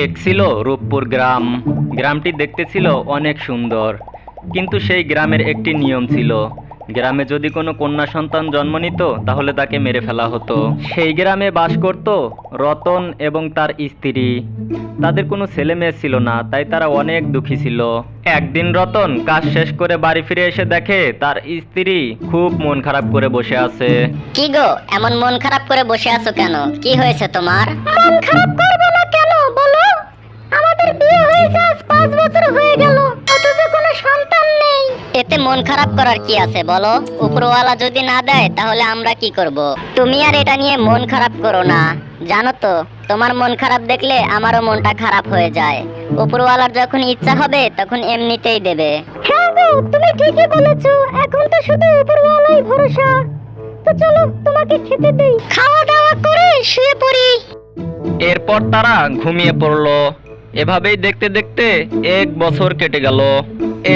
এক ছিল রূপপুর গ্রাম। গ্রামটি দেখতে ছিল অনেক সুন্দর, কিন্তু সেই গ্রামের একটি নিয়ম ছিল। গ্রামে যদি কোনো কন্যা সন্তান জন্ম নিত তাহলে তাকে মেরে ফেলা হতো। সেই গ্রামে বাস করত রতন এবং তার স্ত্রী। তাদের কোনো ছেলে মেয়ে ছিল না, তাই তারা অনেক দুঃখী ছিল। একদিন রতন কাজ শেষ করে বাড়ি ফিরে এসে দেখে তার স্ত্রী খুব মন খারাপ করে বসে আছে। কি গো, এমন মন খারাপ করে বসে আছো কেন? কি হয়েছে তোমার? মন খারাপ করবো না কেন বলো? আমাদের বিয়ে হয়েছে আজ 5 বছর হয়ে গেল, অথচ কোনো সন্তান নেই। এতে মন খারাপ করার কি আছে বলো? উপরওয়ালা যদি না দেয় তাহলে আমরা কি করব? তুমি আর এটা নিয়ে মন খারাপ করো না। জানো তো, তোমার মন খারাপ দেখলে আমারও মনটা খারাপ হয়ে যায়। উপরওয়ালার যখন ইচ্ছা হবে তখন এমনিতেই দেবে। হ্যাঁ গো, তুমি ঠিকই বলেছো। এখন তো শুধু উপরওয়ালাই ভরসা। তো চলো তোমাকে খেতে দেই, খাওয়া দাওয়া করে শুয়ে পড়ি। এরপর তারা ঘুমিয়ে পড়ল। এভাবেই দেখতে দেখতে 1 বছর কেটে গেল।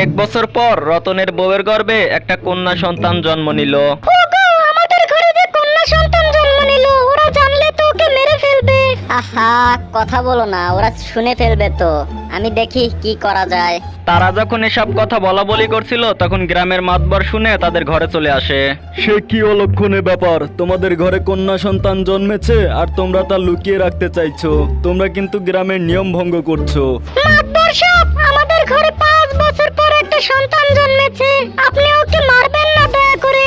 1 বছর পর রতনের বউয়ের গর্ভে একটা কন্যা সন্তান জন্ম নিল। ওগো, আমাদের ঘরে যে কন্যা সন্তান জন্ম নিল, ওরা জানলে তো ওকে মেরে ফেলবে। আহা, কথা বলো না, ওরা শুনে ফেলবে তো। আমি দেখি কি করা যায়। তারা যখন এসব কথা বলা বলি করছিল তখন গ্রামের মাতবর শুনে তাদের ঘরে চলে আসে। সে কি অলক্ষণে ব্যাপার, তোমাদের ঘরে কন্যা সন্তান জন্মেছে আর তোমরা তা লুকিয়ে রাখতে চাইছো। তোমরা কিন্তু গ্রামের নিয়ম ভঙ্গ করছো। মাতবর সাহেব, আমাদের ঘরে 5 বছর পর একটা সন্তান জন্মেছে, আপনি ওকে মারবেন না দয়া করে।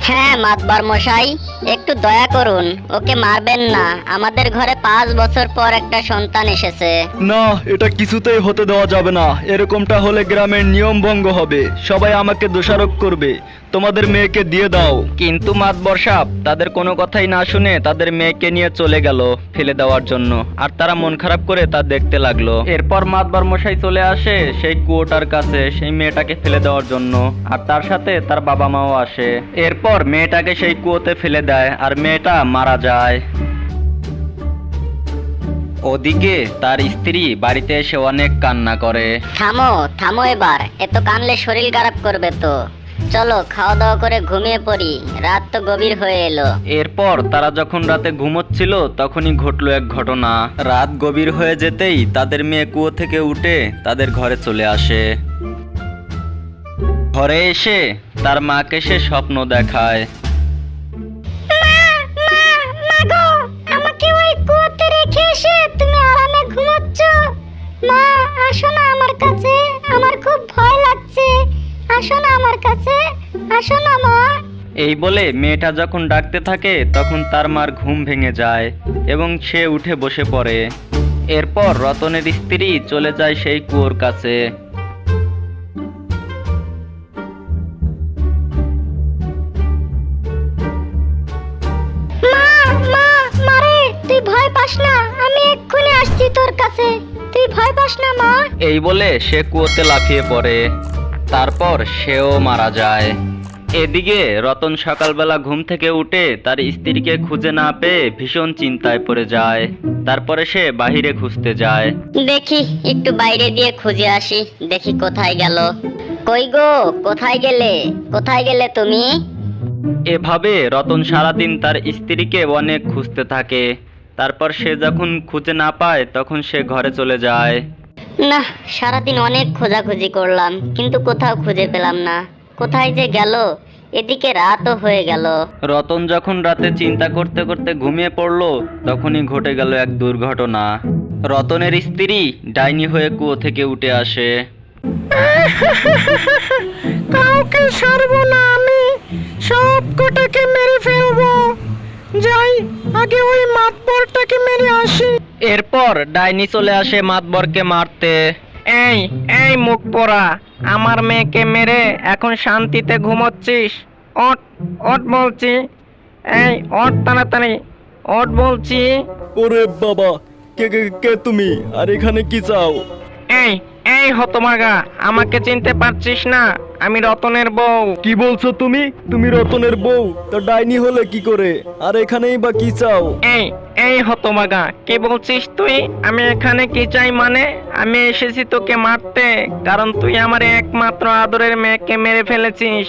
হ্যাঁ মাতবর মশাই, একটু দয়া করুন, ওকে মারবেন না। আমাদের ঘরে 5 বছর পর একটা সন্তান এসেছে। না, এটা কিছুতেই হতে দেওয়া যাবে না। এরকমটা হলে গ্রামের নিয়ম ভঙ্গ হবে, সবাই আমাকে দোষারোপ করবে। তোমাদের মেয়েকে দিয়ে দাও। কিন্তু মাতবর সাহেব তাদের কোনো কথাই না শুনে তাদের মেয়েকে নিয়ে চলে গেল ফেলে দেওয়ার জন্য। আর তারা মন খারাপ করে তা দেখতে লাগলো। এরপর মাতবর মশাই চলে আসে সেই কুয়োটার কাছে সেই মেয়েটাকে ফেলে দেওয়ার জন্য, আর তার সাথে তার বাবা মাও আসে। এরপর মেয়েটাকে সেই কুয়োতে ফেলে দেয় আর মেয়েটা মারা যায়। ওদিকে তার স্ত্রী বাড়িতে এসে অনেক কান্না করে। থামো থামো, এবার এত কানলে শরীর খারাপ করবে তো। চলো খাওয়া দাওয়া করে ঘুমিয়ে পড়ি, রাত তো গভীর হয়ে এলো। এরপর তারা যখন রাতে ঘুমোচ্ছিল তখনই ঘটলো এক ঘটনা। রাত গভীর হয়ে যেতেই তাদের মেয়ে কুয়ো থেকে উঠে তাদের ঘরে চলে আসে। ঘরে এসে তার মাকে সে স্বপ্ন দেখায়। আমাকে ওই কুয়োতে রেখে এসে তুমি আরামে ঘুমাচ্ছ। মা, আসো না আমার কাছে, আমার খুব ভয় লাগছে। আসো না আমার কাছে, আসো না মা। এই বলে মেয়েটা যখন ডাকতে থাকে তখন তার মার ঘুম ভেঙে যায় এবং সে উঠে বসে পড়ে। এরপর রতনের স্ত্রী চলে যায় সেই কুয়োর কাছে। মা, মা, মারে, তুই ভয় পাস না, আমি এক্ষুনি আসছি তোর কাছে। তুই ভয় পাস না মা। এই বলে সে কুয়োতে লাফিয়ে পড়ে। তারপর সেও মারা যায়। এদিকে রতন সকালবেলা ঘুম থেকে উঠে তার স্ত্রীকে খুঁজে না পেয়ে ভীষণ চিন্তায় পড়ে যায়। তারপরে সে বাহিরে খুঁজতে যায়। দেখি একটু বাইরে দিয়ে খুঁজে আসি, দেখি কোথায় গেল। কই গো, কোথায় গেলে? কোথায় গেলে তুমি? এভাবে রতন সারাদিন তার স্ত্রীকে অনেক খুঁজতে থাকে। তারপর সে যখন খুঁজে না পায় তখন সে ঘরে চলে যায়। না, সারাদিন অনেক খোঁজাখুঁজি করলাম কিন্তু কোথাও খুঁজে পেলাম না। কোথায় যে গেল? এদিকে রাতও হয়ে গেল। রতন যখন রাতে চিন্তা করতে করতে ঘুমিয়ে পড়ল তখনই ঘটে গেল এক দুর্ঘটনা। রতনের স্ত্রী ডাইনি হয়ে কুয়ো থেকে উঠে আসে। কাউকে ছাড়বো না আমি, সব কটাকে মেরে ফেলবো। যাই, আগে ওই মাতবরটাকে মেরে আসি। এরপর ডাইনি চলে আসে মাতবরকে মারতে। এই এই মুখ পোড়া, আমার মেয়েকে মেরে এখন শান্তিতে ঘুমোচ্ছিস? ওঠ ওঠ বলছি, এই ওঠ তাড়াতাড়ি, ওঠ বলছি। ওরে বাবা, কে কে কে তুমি, আর এখানে কি চাও? এই এই হতভাগা, আমাকে চিনতে পারছিস না? আমি রতনের বউ। কি বলছো তুমি? তুমি রতনের বউ? তো ডাইনি হলে কি করে? আর এখানেই বা কি চাও? এই এই হতভাগা, কি বলছিস তুই? আমি এখানে কি চাই মানে? আমি এসেছি তোকে মারতে, কারণ তুই আমার একমাত্র আদরের মেয়েকে মেরে ফেলেছিস।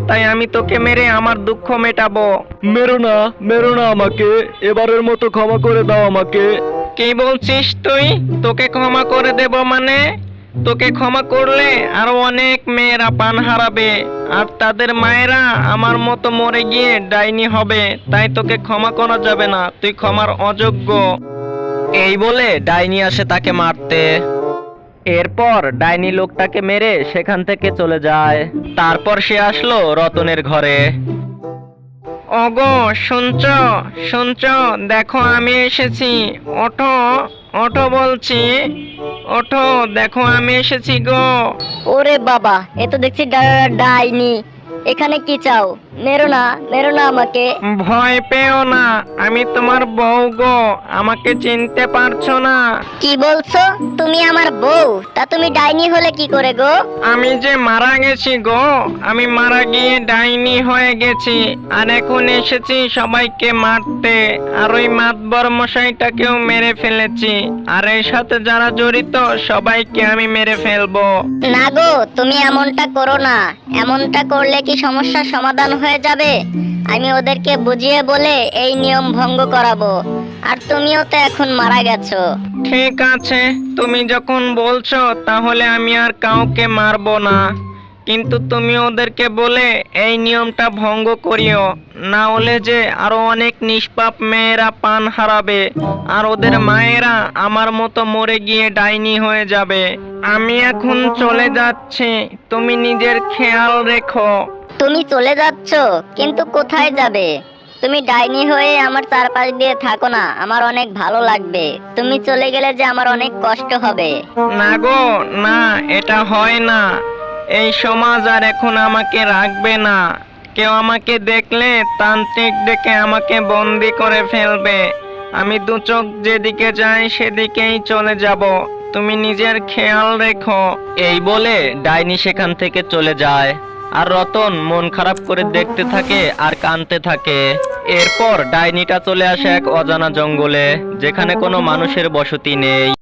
তাই আমি তোকে মেরে আমার দুঃখ মেটাবো। মেরো না, মেরো না আমাকে, এবারের মতো ক্ষমা করে দাও আমাকে। কি বলছিস তুই? তোকে ক্ষমা করে দেব মানে? তোকে ক্ষমা করলে আরো অনেক মেয়েরা প্রাণ হারাবে, আর তাদের মায়েরা আমার মতো মরে গিয়ে ডাইনি হবে। তাই তোকে ক্ষমা করা যাবে না, তুই ক্ষমার অযোগ্য। এই বলে ডাইনি আসে তাকে মারতে। এরপর ডাইনি লোকটাকে মেরে সেখান থেকে চলে যায়। তারপর সে আসলো রতনের ঘরে। ওগো, শুনছো শুনছো? দেখো আমি এসেছি। ওঠো ওঠো বলছি, ওঠো, দেখো আমি এসেছি গো। ওরে বাবা, এ তো দেখছি ডাইনি। এখানে কি চাও? মেরো না আমাকে। ভয় পেও না, আমি তোমার বউ গো। আমাকে চিনতে পারছো না? কি বলছো? তুমি আমার বউ? তা তুমি ডাইনি হলে কি করে গো? আমি যে মারা গেছি গো, আমি মারা গিয়ে ডাইনি হয়ে গেছি, আর এখন এসেছি সবাইকে মারতে। আর ওই মাতবর মশাইটাকেও মেরে ফেলেছি, আর এর সাথে যারা জড়িত সবাইকে আমি মেরে ফেলবো। না গো, তুমি এমনটা করো না। এমনটা করলে কি সমস্যার সমাধান হয়ে যাবে? আমি ওদেরকে বুঝিয়ে বলে এই নিয়ম ভঙ্গ করাবো। আর তুমিও তো এখন মারা গেছো। ঠিক আছে, তুমি যখন বলছো তাহলে আমি আর কাউকে মারবো না, কিন্তু তুমি ওদেরকে বলে এই নিয়মটা ভঙ্গ করিও, না হলে যে আরো অনেক নিষ্পাপ মেয়েরা প্রাণ হারাবে, আর ওদের মায়েরা আমার মতো মরে গিয়ে ডাইনি হয়ে যাবে। আমি এখন চলে যাচ্ছি, তুমি নিজের খেয়াল রেখো। তুমি চলে যাচ্ছ? কিন্তু কোথায় যাবে? তুমি ডাইনি হয়ে আমার চারপাশ দিয়ে থাকো না, আমার অনেক ভালো লাগবে। তুমি চলে গেলে যে আমার অনেক কষ্ট হবে। না গো, না, এটা হয় না। এই সমাজ আর এখন আমাকে রাখবে না। কেউ আমাকে দেখলে তান্ত্রিক ডেকে আমাকে বন্দি করে ফেলবে। আমি দু চোখ যেদিকে যাই সেদিকেই চলে যাব। তুমি নিজের খেয়াল রেখো। এই বলে ডাইনি সেখান থেকে চলে যায়। আর রতন মন খারাপ করে দেখতে থাকে আর কাঁদতে থাকে। এরপর ডাইনিটা চলে আসে এক অজানা জঙ্গলে, যেখানে কোনো মানুষের বসতি নেই।